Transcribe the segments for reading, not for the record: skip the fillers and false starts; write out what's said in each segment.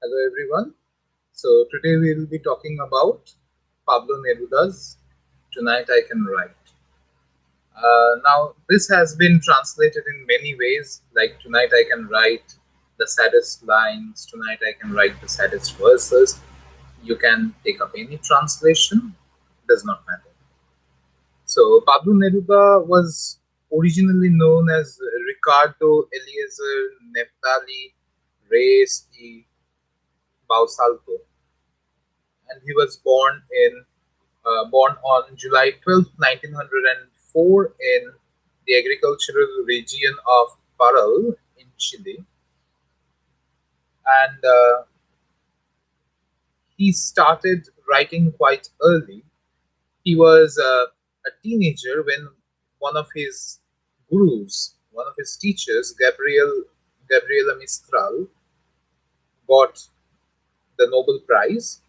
Hello everyone. So today we will be talking about Pablo Neruda's Tonight I Can Write. Now this has been translated in many ways, like Tonight I Can Write the saddest lines, Tonight I Can Write the saddest verses. You can take up any translation, does not matter. So Pablo Neruda was originally known as Ricardo Eliezer Neftali Reyes y Bausalto, and he was born on July 12th, 1904 in the agricultural region of Parral in Chile. And he started writing quite early. He was a teenager when one of his gurus, one of his teachers, Gabriela Mistral, got the Nobel Prize.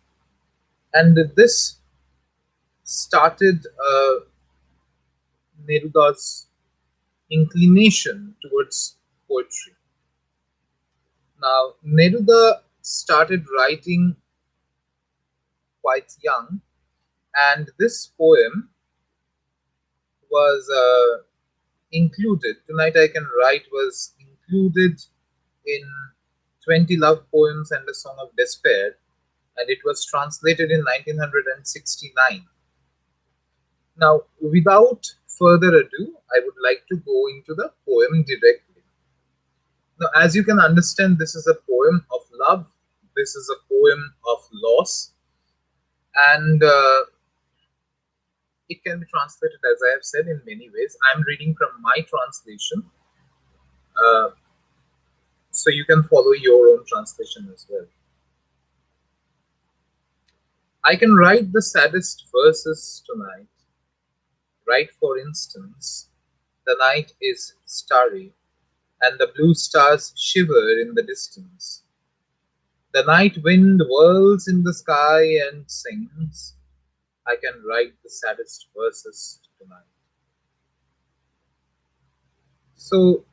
And this started Neruda's inclination towards poetry. Now, Neruda started writing quite young, and this poem was included. Tonight I Can Write was included in 20 Love Poems and a Song of Despair, and it was translated in 1969. Now, without further ado, I would like to go into the poem directly. Now, as you can understand, this is a poem of love, this is a poem of loss, and it can be translated, as I have said, in many ways. I'm reading from my translation, uh, so you can follow your own translation as well. I can write the saddest verses tonight. Write, for instance, the night is starry, and the blue stars shiver in the distance. The night wind whirls in the sky and sings. I can write the saddest verses tonight. So,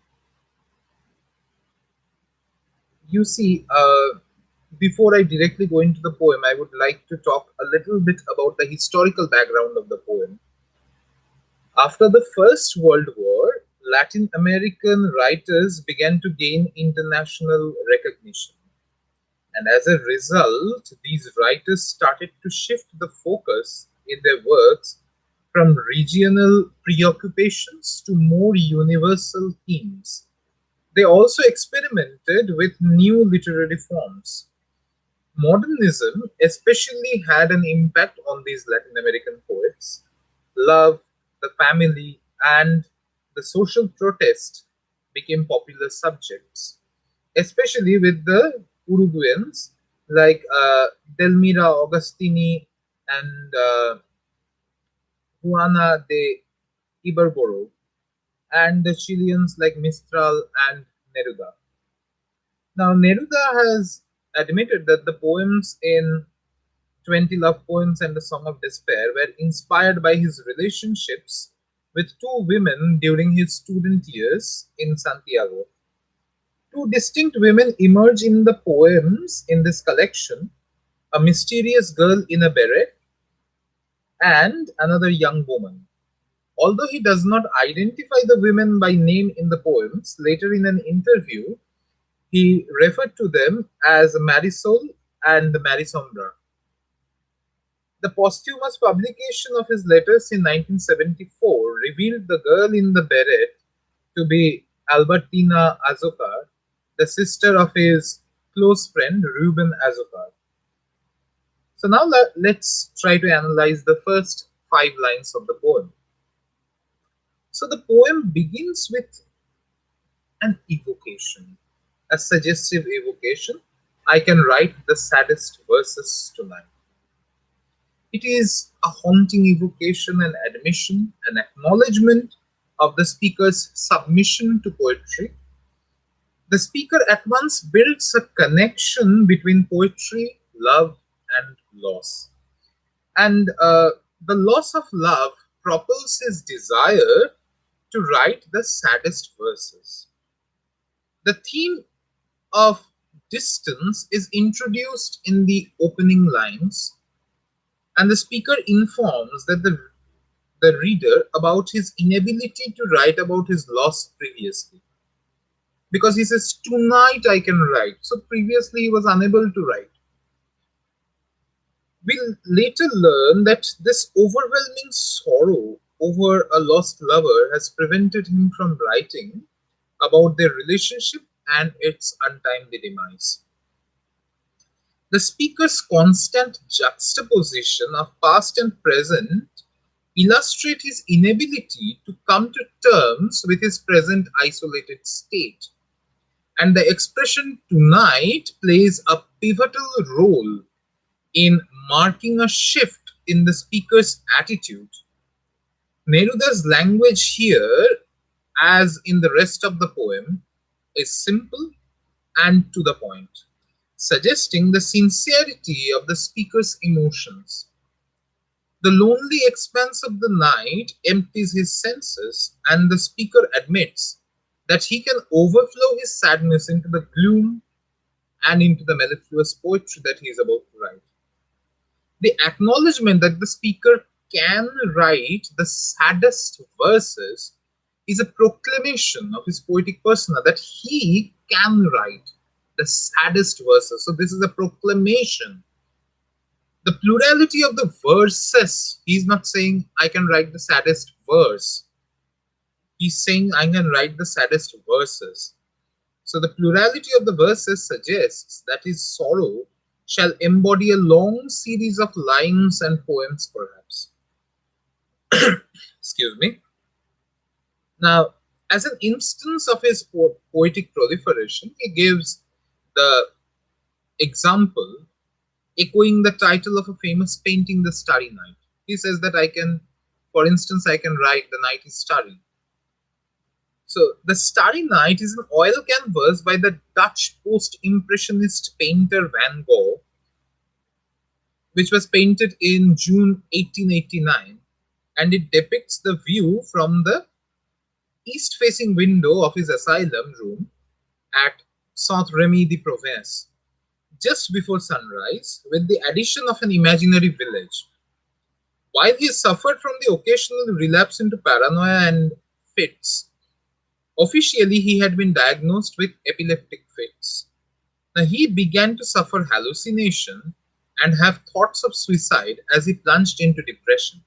you see, before I directly go into the poem, I would like to talk a little bit about the historical background of the poem. After the First World War, Latin American writers began to gain international recognition. And as a result, these writers started to shift the focus in their works from regional preoccupations to more universal themes. They also experimented with new literary forms. Modernism especially had an impact on these Latin American poets. Love, the family, and the social protest became popular subjects, especially with the Uruguayans like Delmira Augustini and Juana de Ibarboro, and the Chileans like Mistral and Neruda. Now, Neruda has admitted that the poems in 20 Love Poems and a Song of Despair were inspired by his relationships with two women during his student years in Santiago. Two distinct women emerge in the poems in this collection: a mysterious girl in a beret and another young woman. Although he does not identify the women by name in the poems, later in an interview, he referred to them as Marisol and Marisombra. The posthumous publication of his letters in 1974 revealed the girl in the beret to be Albertina Azocar, the sister of his close friend Ruben Azocar. So now let's try to analyze the first 5 lines of the poem. So the poem begins with an evocation, a suggestive evocation. I can write the saddest verses tonight. It is a haunting evocation, an admission, an acknowledgement of the speaker's submission to poetry. The speaker at once builds a connection between poetry, love, and loss. And the loss of love propels his desire to write the saddest verses. The theme of distance is introduced in the opening lines, and the speaker informs the reader about his inability to write about his loss previously. Because he says, "Tonight I can write." So previously he was unable to write. We'll later learn that this overwhelming sorrow over a lost lover has prevented him from writing about their relationship and its untimely demise. The speaker's constant juxtaposition of past and present illustrate his inability to come to terms with his present isolated state. And the expression "tonight" plays a pivotal role in marking a shift in the speaker's attitude. Neruda's language here, as in the rest of the poem, is simple and to the point, suggesting the sincerity of the speaker's emotions. The lonely expanse of the night empties his senses, and the speaker admits that he can overflow his sadness into the gloom and into the mellifluous poetry that he is about to write. The acknowledgement that the speaker can write the saddest verses is a proclamation of his poetic persona that he can write the saddest verses. So, this is a proclamation. The plurality of the verses, he's not saying, "I can write the saddest verse." He's saying, "I can write the saddest verses." So, the plurality of the verses suggests that his sorrow shall embody a long series of lines and poems, perhaps. Excuse me. Now, as an instance of his poetic proliferation, he gives the example echoing the title of a famous painting, The Starry Night. He says that for instance, I can write "The night is starry." So, The Starry Night is an oil canvas by the Dutch post impressionist painter Van Gogh, which was painted in June 1889, and it depicts the view from the east facing window of his asylum room at Saint Remy de Provence, just before sunrise, with the addition of an imaginary village. While he suffered from the occasional relapse into paranoia and fits, officially he had been diagnosed with epileptic fits. Now he began to suffer hallucination and have thoughts of suicide as he plunged into depression.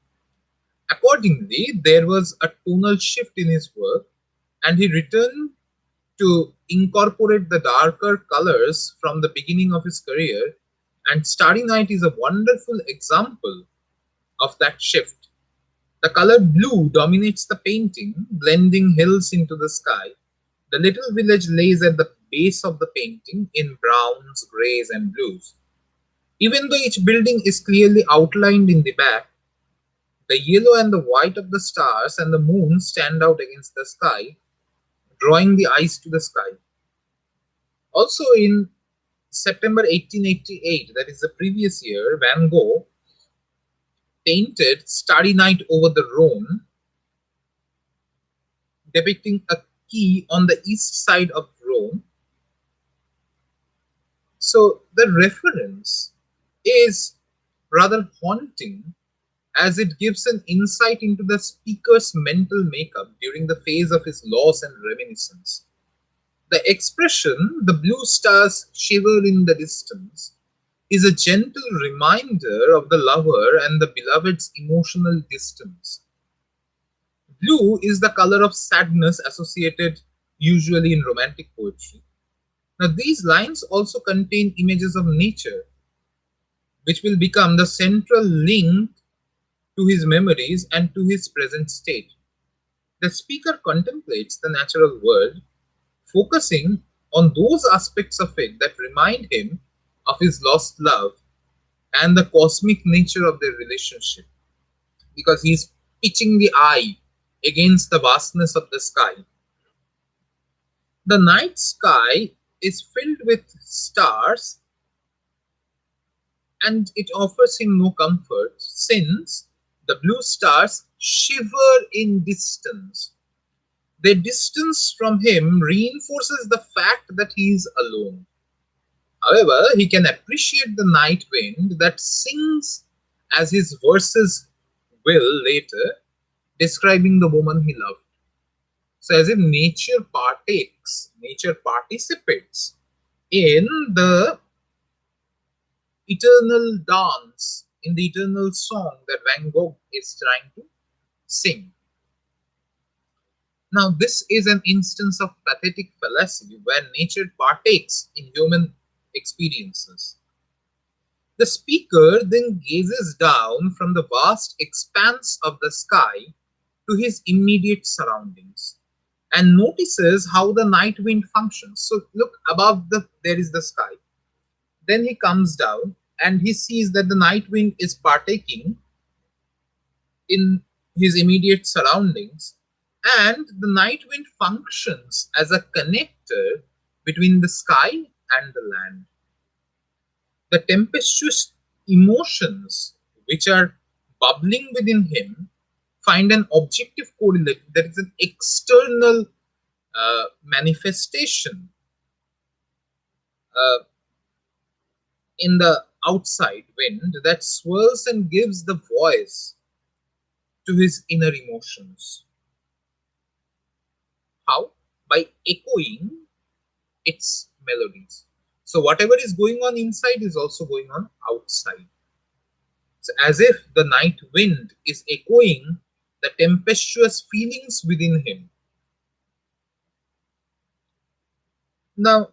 Accordingly, there was a tonal shift in his work, and he returned to incorporate the darker colors from the beginning of his career, and Starry Night is a wonderful example of that shift. The color blue dominates the painting, blending hills into the sky. The little village lays at the base of the painting in browns, grays, and blues. Even though each building is clearly outlined in the back, the yellow and the white of the stars and the moon stand out against the sky, drawing the eyes to the sky. Also, in September 1888, that is the previous year, Van Gogh painted "Starry Night over the Rhone," depicting a quay on the east side of Rome. So the reference is rather haunting, as it gives an insight into the speaker's mental makeup during the phase of his loss and reminiscence. The expression, "the blue stars shiver in the distance," is a gentle reminder of the lover and the beloved's emotional distance. Blue is the color of sadness associated usually in romantic poetry. Now, these lines also contain images of nature, which will become the central link to his memories and to his present state. The speaker contemplates the natural world, focusing on those aspects of it that remind him of his lost love and the cosmic nature of their relationship, because he's pitching the eye against the vastness of the sky. The night sky is filled with stars, and it offers him no comfort, since the blue stars shiver in distance. Their distance from him reinforces the fact that he is alone. However, he can appreciate the night wind that sings as his verses will later, describing the woman he loved. So, as if nature participates in the eternal dance, in the eternal song that Van Gogh is trying to sing. Now, this is an instance of pathetic fallacy where nature partakes in human experiences. The speaker then gazes down from the vast expanse of the sky to his immediate surroundings and notices how the night wind functions. So look above there is the sky. Then he comes down and he sees that the night wind is partaking in his immediate surroundings, and the night wind functions as a connector between the sky and the land. The tempestuous emotions which are bubbling within him find an objective correlate, that is an external manifestation uh, in the outside wind that swirls and gives the voice to his inner emotions. How? By echoing its melodies. So whatever is going on inside is also going on outside. So as if the night wind is echoing the tempestuous feelings within him. Now,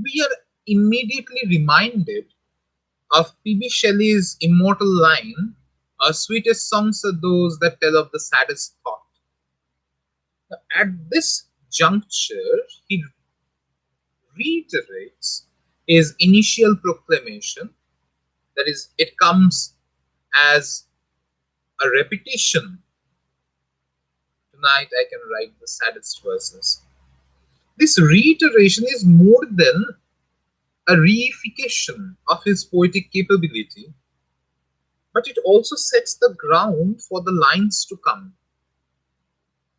we are immediately reminded of P.B. Shelley's immortal line, our sweetest songs are those that tell of the saddest thought. Now, at this juncture, he reiterates his initial proclamation, that is, it comes as a repetition. Tonight I can write the saddest verses. This reiteration is more than a reification of his poetic capability, but it also sets the ground for the lines to come.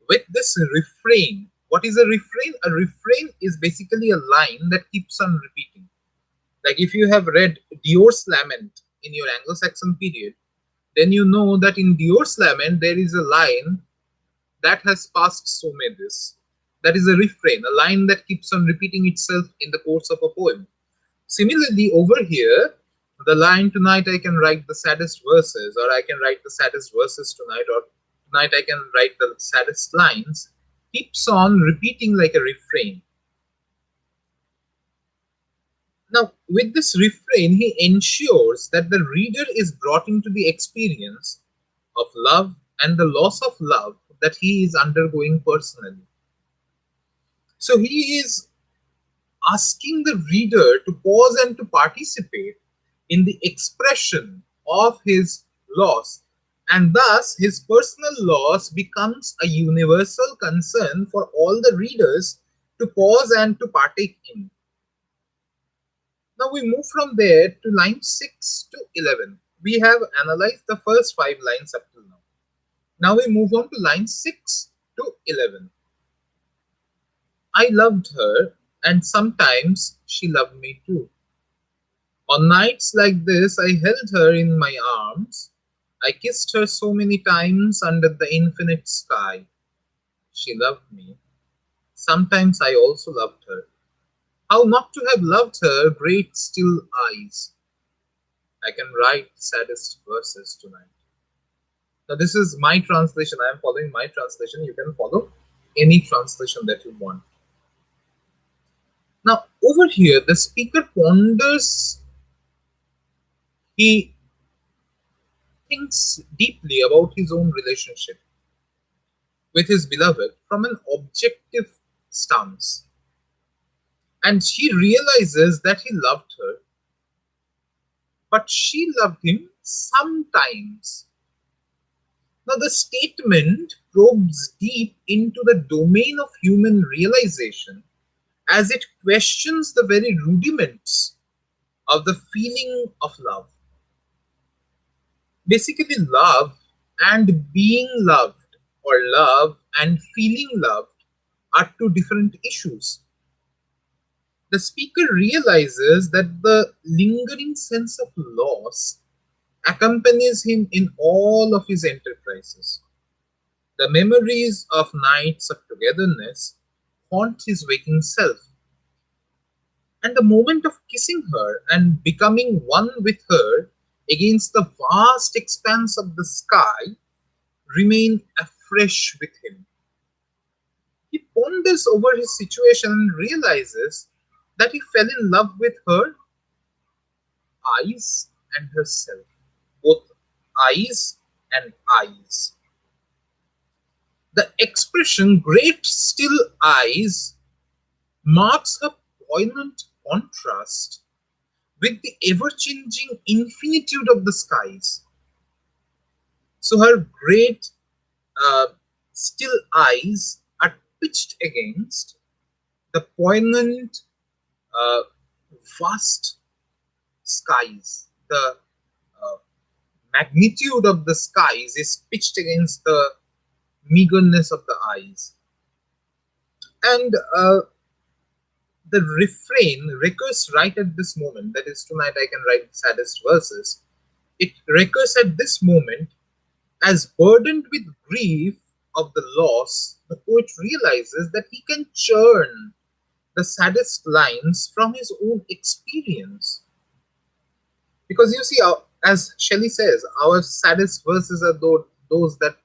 With this refrain, what is a refrain? A refrain is basically a line that keeps on repeating. Like if you have read Dior's Lament in your Anglo-Saxon period, then you know that in Dior's Lament there is a line that has passed so may this. That is a refrain, a line that keeps on repeating itself in the course of a poem. Similarly, over here, the line tonight I can write the saddest verses, or I can write the saddest verses tonight, or tonight I can write the saddest lines, keeps on repeating like a refrain. Now, with this refrain, he ensures that the reader is brought into the experience of love and the loss of love that he is undergoing personally. So he is asking the reader to pause and to participate in the expression of his loss, and thus his personal loss becomes a universal concern for all the readers to pause and to partake in. Now we move from there to line 6 to 11. We have analyzed the first 5 lines up till now. Now we move on to line 6 to 11. I loved her, and sometimes she loved me too. On nights like this, I held her in my arms. I kissed her so many times under the infinite sky. She loved me. Sometimes I also loved her. How not to have loved her great still eyes. I can write saddest verses tonight. Now, this is my translation. I am following my translation. You can follow any translation that you want. Now, over here, the speaker ponders, he thinks deeply about his own relationship with his beloved from an objective stance. And he realizes that he loved her, but she loved him sometimes. Now, the statement probes deep into the domain of human realization as it questions the very rudiments of the feeling of love. Basically, love and being loved, or love and feeling loved, are two different issues. The speaker realizes that the lingering sense of loss accompanies him in all of his enterprises. The memories of nights of togetherness haunt his waking self, and the moment of kissing her and becoming one with her against the vast expanse of the sky remain afresh with him. He ponders over his situation and realizes that he fell in love with her eyes and herself, both eyes and eyes. The expression great still eyes marks a poignant contrast with the ever changing infinitude of the skies. So her great uh, still eyes are pitched against the poignant uh, vast skies. The uh, magnitude of the skies is pitched against the meagerness of the eyes. And the refrain recurs right at this moment. That is, tonight I can write the saddest verses. It recurs at this moment as burdened with grief of the loss, the poet realizes that he can churn the saddest lines from his own experience. Because you see, as Shelley says, our saddest verses are those that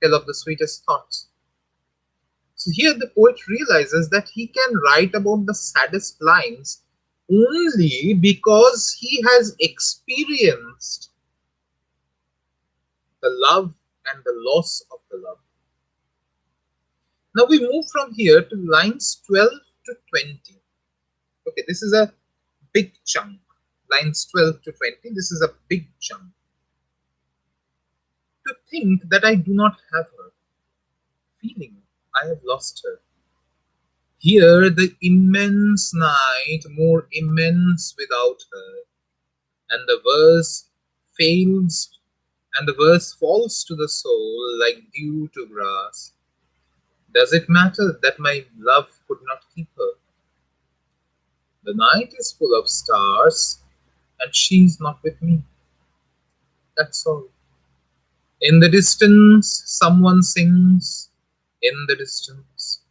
tell of the sweetest thoughts. So here the poet realizes that he can write about the saddest lines only because he has experienced the love and the loss of the love. Now we move from here to lines 12 to 20. Okay, this is a big chunk. Lines 12 to 20, this is a big chunk. To think that I do not have her, feeling I have lost her. Here the immense night, more immense without her, and the verse fails, and the verse falls to the soul like dew to grass. Does it matter that my love could not keep her? The night is full of stars, and she is not with me. That's all. In the distance, someone sings. In the distance,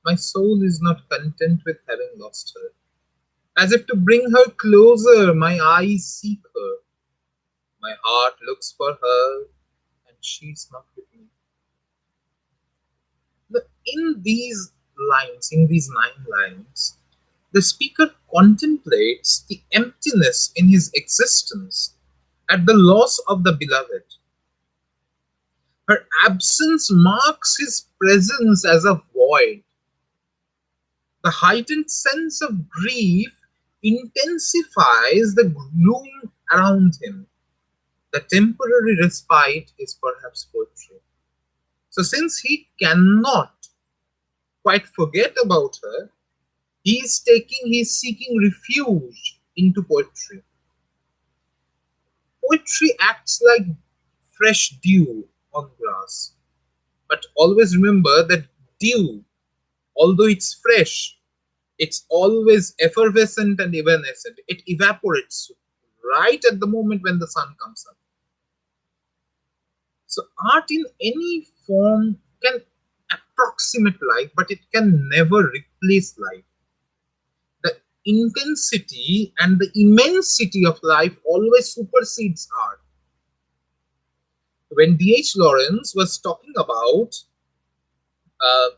my soul is not content with having lost her. As if to bring her closer, my eyes seek her. My heart looks for her, and she's not with me. In these lines, in these 9 lines, the speaker contemplates the emptiness in his existence at the loss of the beloved. Her absence marks his presence as a void. The heightened sense of grief intensifies the gloom around him. The temporary respite is perhaps poetry. So, since he cannot quite forget about her, he's seeking refuge into poetry. Poetry acts like fresh dew on grass. But always remember that dew, although it's fresh, it's always effervescent and evanescent. It evaporates right at the moment when the sun comes up. So, art in any form can approximate life, but it can never replace life. The intensity and the immensity of life always supersedes art. When D.H. Lawrence was talking about a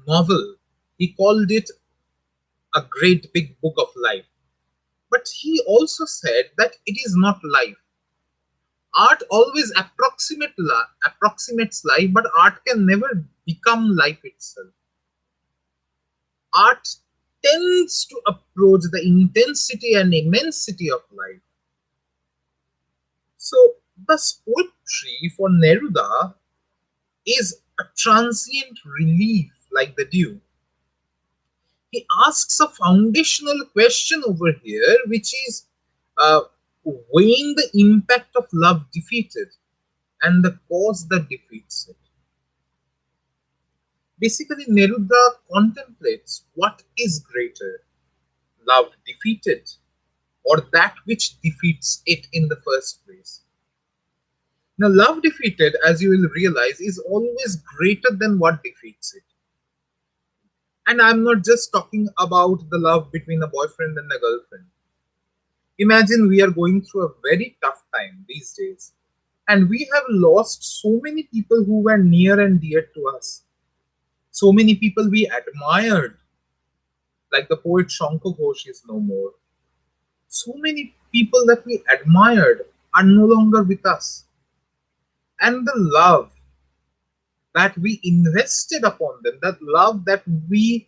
novel, he called it a great big book of life. But he also said that it is not life. Art always approximates life, but art can never become life itself. Art tends to approach the intensity and immensity of life. So, thus, poetry for Neruda is a transient relief like the dew. He asks a foundational question over here, which is uh, weighing the impact of love defeated and the cause that defeats it. Basically, Neruda contemplates what is greater, Love defeated, or that which defeats it in the first place. Now, love defeated, as you will realize, is always greater than what defeats it. And I'm not just talking about the love between a boyfriend and a girlfriend. Imagine we are going through a very tough time these days, and we have lost so many people who were near and dear to us. So many people we admired, like the poet Shankar Ghosh is no more. So many people that we admired are no longer with us. And the love that we invested upon them, that love that we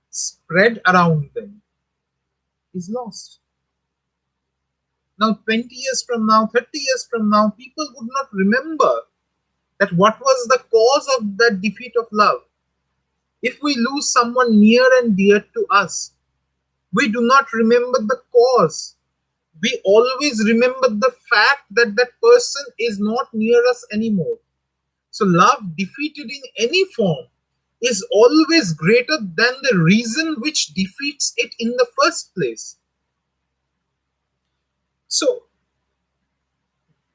spread around them, is lost. Now, 20 years from now, 30 years from now, people would not remember that what was the cause of that defeat of love. If we lose someone near and dear to us, we do not remember the cause. We always remember the fact that that person is not near us anymore. So, love defeated in any form is always greater than the reason which defeats it in the first place. So,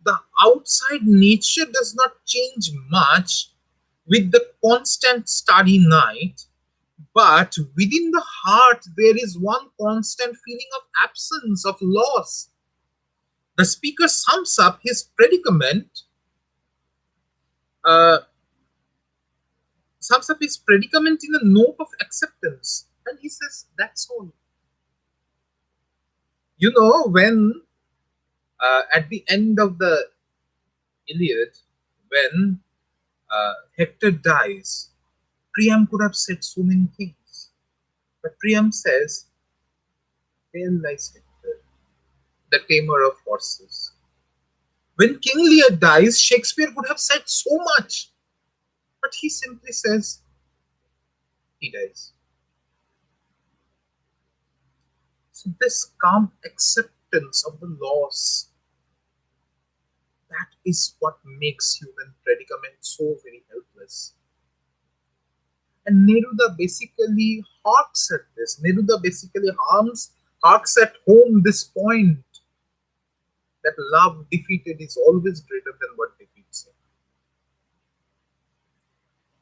the outside nature does not change much with the constant starry night, but within the heart there is one constant feeling of absence, of loss. The speaker sums up his predicament, uh, in a note of acceptance, and he says, "That's all." You know, when at the end of the Iliad, when Hector dies, Priam could have said so many things, but Priam says, "There lies Hector, the tamer of horses." When King Lear dies, Shakespeare could have said so much, but he simply says, "He dies." So, this calm acceptance of the loss, that is what makes human predicament so very helpless. And Neruda basically harks at this. Neruda basically harks at home this point that love defeated is always greater than what defeats it.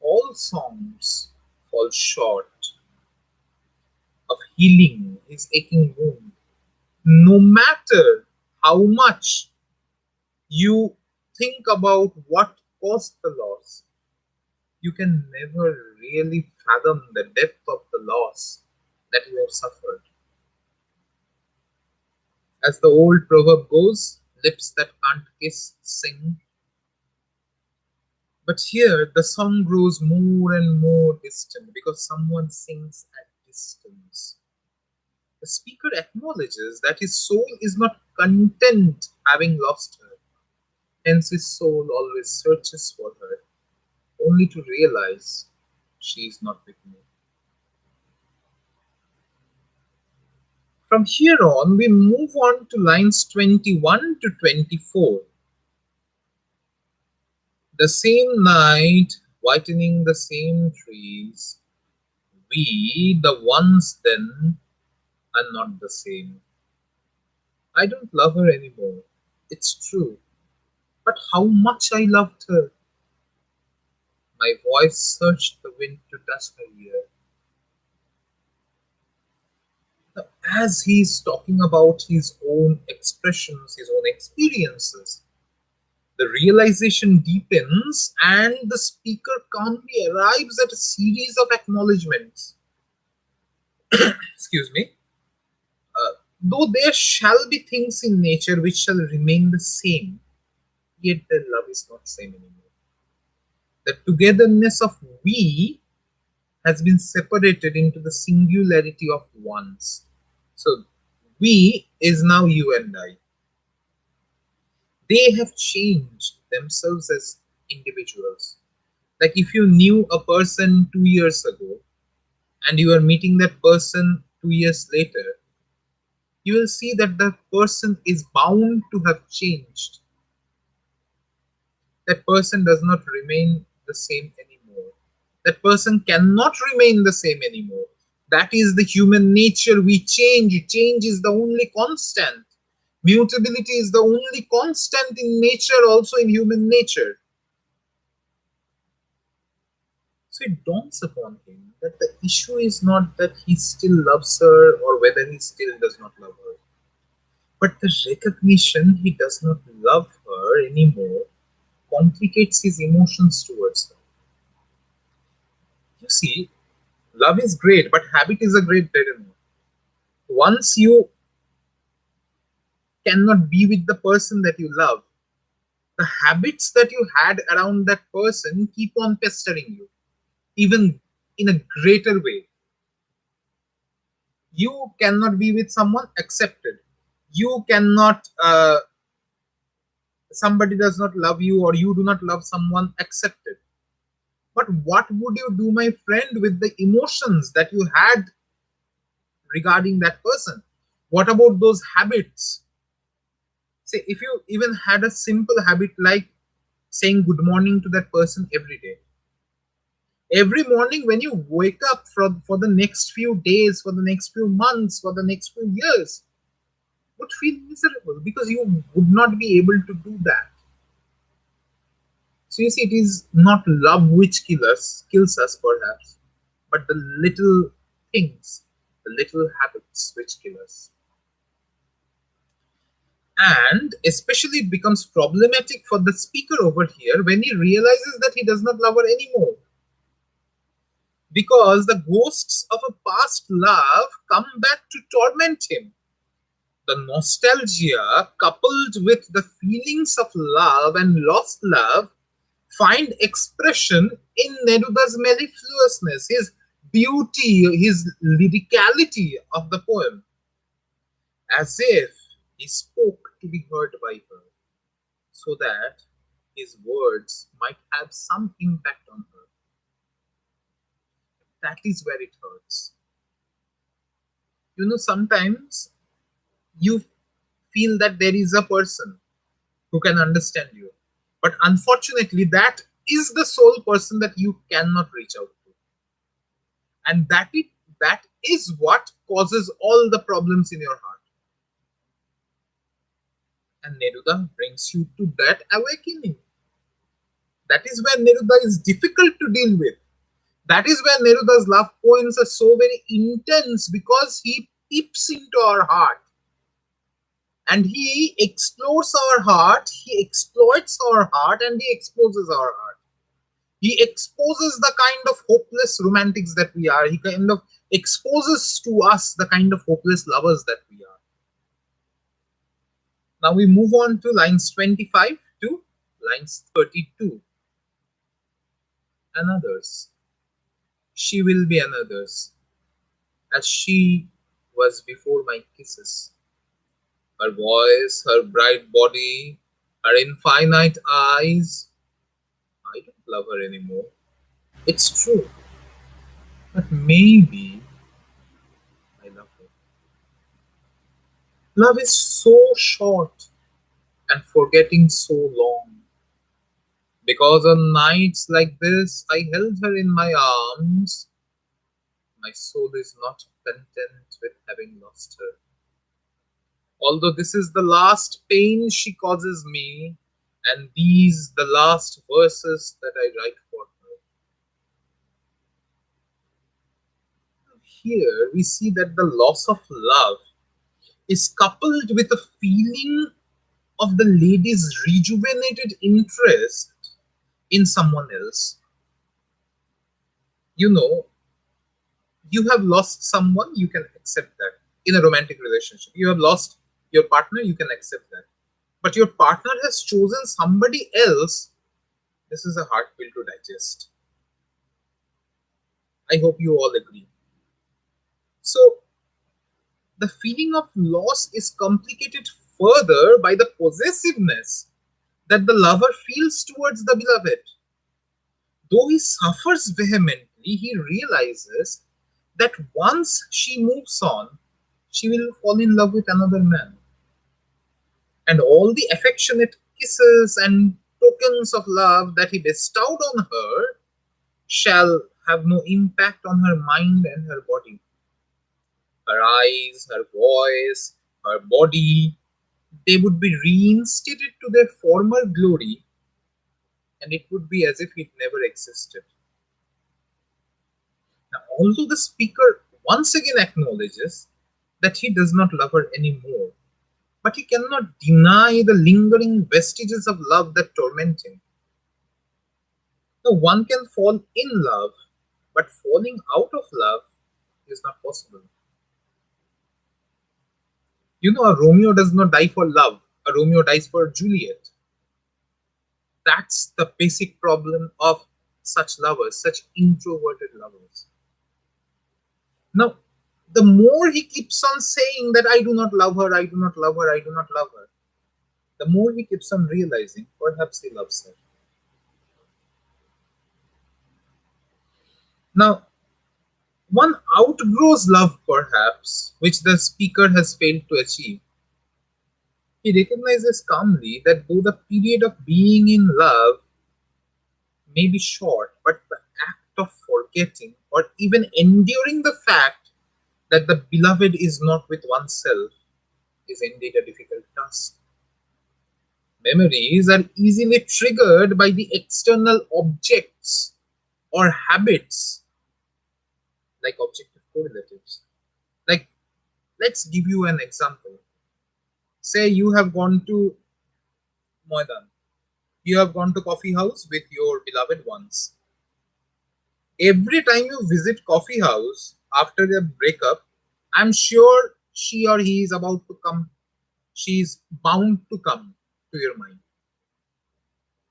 All songs fall short of healing his aching wound, no matter how much you think about what caused the loss. You can never really fathom the depth of the loss that you have suffered. As the old proverb goes, lips that can't kiss sing. But here the song grows more and more distant because someone sings at distance. The speaker acknowledges that his soul is not content having lost her, hence his soul always searches for her, only to realize she is not with me. From here on, we move on to lines 21 to 24. The same night, whitening the same trees, we, the ones then, are not the same. I don't love her anymore. It's true. But how much I loved her. My voice searched the wind to touch her ear. Now, as he's talking about his own expressions, his own experiences, the realization deepens and the speaker calmly arrives at a series of acknowledgments. Excuse me. Though there shall be things in nature which shall remain the same, yet their love is not same anymore. The togetherness of we has been separated into the singularity of ones. So we is now you and I. They have changed themselves as individuals. Like if you knew a person 2 years ago and you are meeting that person 2 years later, you will see that the person is bound to have changed. That person does not remain the same anymore. That person cannot remain the same anymore. That is the human nature. We change. Change is the only constant. Mutability is the only constant in nature, also in human nature. So it dawns upon him that the issue is not that he still loves her or whether he still does not love her, but the recognition he does not love her anymore complicates his emotions towards her. You see, love is great, but habit is a great terror. Once you cannot be with the person that you love, the habits that you had around that person keep on pestering you, even in a greater way. You cannot be with someone accepted. You cannot, somebody does not love you or you do not love someone accepted. But what would you do, my friend, with the emotions that you had regarding that person? What about those habits? Say, if you even had a simple habit like saying good morning to that person every day, every morning when you wake up for the next few days, for the next few months, for the next few years, would feel miserable because you would not be able to do that. So you see, it is not love which kills us perhaps, but the little things, the little habits which kill us. And especially it becomes problematic for the speaker over here when he realizes that he does not love her anymore. Because the ghosts of a past love come back to torment him. The nostalgia, coupled with the feelings of love and lost love, find expression in Neruda's mellifluousness, his beauty, his lyricality of the poem, as if he spoke to be heard by her, so that his words might have some impact on her. That is where it hurts. You know, sometimes you feel that there is a person who can understand you, but unfortunately, that is the sole person that you cannot reach out to. And that is what causes all the problems in your heart. And Neruda brings you to that awakening. That is where Neruda is difficult to deal with. That is where Neruda's love poems are so very intense because he peeps into our heart and he explores our heart, he exploits our heart, and he exposes our heart. He exposes the kind of hopeless romantics that we are. He kind of exposes to us the kind of hopeless lovers that we are. Now we move on to lines 25 to lines 32. Another's. She will be another's, as she was before my kisses. Her voice, her bright body, her infinite eyes. I don't love her anymore. It's true, but maybe I love her. Love is so short and forgetting so long. Because on nights like this, I held her in my arms. My soul is not content with having lost her. Although this is the last pain she causes me, and these the last verses that I write for her. Here we see that the loss of love is coupled with a feeling of the lady's rejuvenated interest in someone else. You know, you have lost someone, you can accept that. In a romantic relationship, you have lost your partner, you can accept that. But your partner has chosen somebody else. This is a hard pill to digest. I hope you all agree. So, the feeling of loss is complicated further by the possessiveness that the lover feels towards the beloved. Though he suffers vehemently, he realizes that once she moves on, she will fall in love with another man. And all the affectionate kisses and tokens of love that he bestowed on her shall have no impact on her mind and her body. Her eyes, her voice, her body, they would be reinstated to their former glory, and it would be as if it never existed. Now, although the speaker once again acknowledges that he does not love her anymore, but he cannot deny the lingering vestiges of love that torment him. Now, one can fall in love, but falling out of love is not possible. You know, a Romeo does not die for love, a Romeo dies for Juliet. That's the basic problem of such lovers, such introverted lovers. Now, the more he keeps on saying that I do not love her, I do not love her, I do not love her, the more he keeps on realizing perhaps he loves her. Now, one outgrows love, perhaps, which the speaker has failed to achieve. He recognizes calmly that though the period of being in love may be short, but the act of forgetting or even enduring the fact that the beloved is not with oneself is indeed a difficult task. Memories are easily triggered by the external objects or habits like objective correlatives. Like, let's give you an example. Say you have gone to Moidan, you have gone to coffee house with your beloved ones. Every time you visit coffee house after their breakup, I'm sure she or he is about to come. She is bound to come to your mind.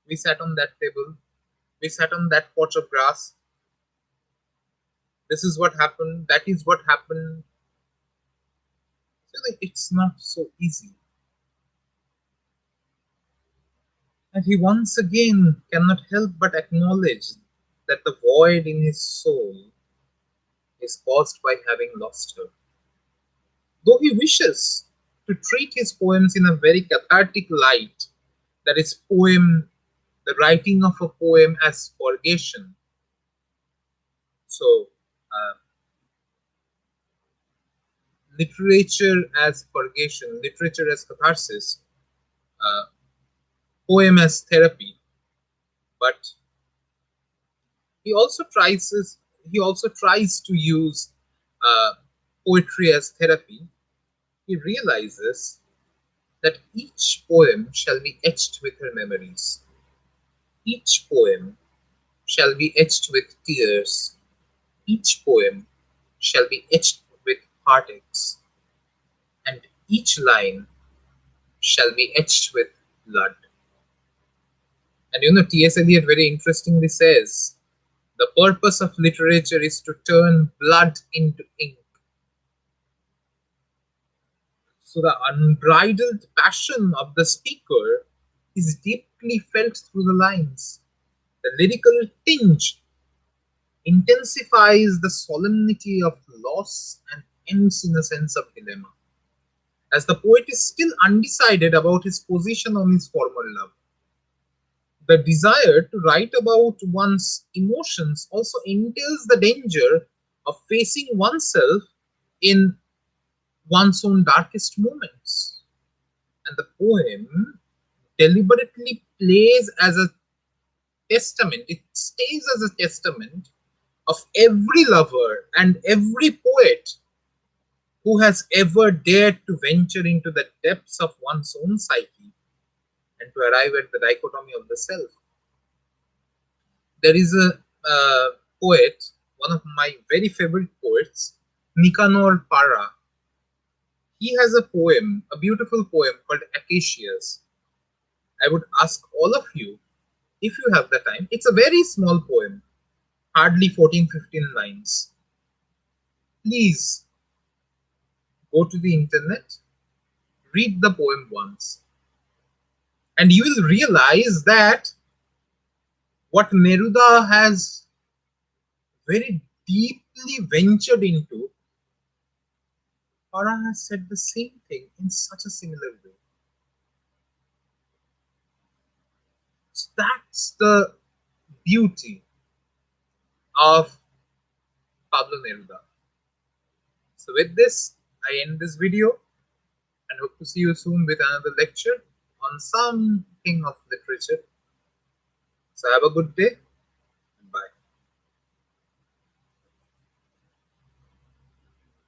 We sat on that table. We sat on that patch of grass. This is what happened. That is what happened. So like, it's not so easy. And he once again cannot help but acknowledge that the void in his soul is caused by having lost her. Though he wishes to treat his poems in a very cathartic light, that is, the writing of a poem as purgation. So, uh, literature as purgation, literature as catharsis, uh, poem as therapy. But he also tries he also tries to use uh, poetry as therapy. He realizes that each poem shall be etched with her memories. Each poem shall be etched with tears. Each poem shall be etched with heartaches. And each line shall be etched with blood. And you know, T.S. Eliot very interestingly says the purpose of literature is to turn blood into ink. So the unbridled passion of the speaker is deeply felt through the lines. The lyrical tinge intensifies the solemnity of loss and ends in a sense of dilemma, as the poet is still undecided about his position on his former love. The desire to write about one's emotions also entails the danger of facing oneself in one's own darkest moments. And the poem deliberately plays as a testament, it stays as a testament of every lover and every poet who has ever dared to venture into the depths of one's own psyche and to arrive at the dichotomy of the self. There is a poet, one of my very favorite poets, Nicanor Parra. He has a poem, a beautiful poem called Acacias. I would ask all of you, if you have the time, it's a very small poem, hardly 14-15 lines. Please go to the internet, read the poem once, and you will realize that what Neruda has very deeply ventured into, Farah has said the same thing in such a similar way. So that's the beauty of Pablo Neruda. So, with this, I end this video and hope to see you soon with another lecture on something of literature. So, have a good day.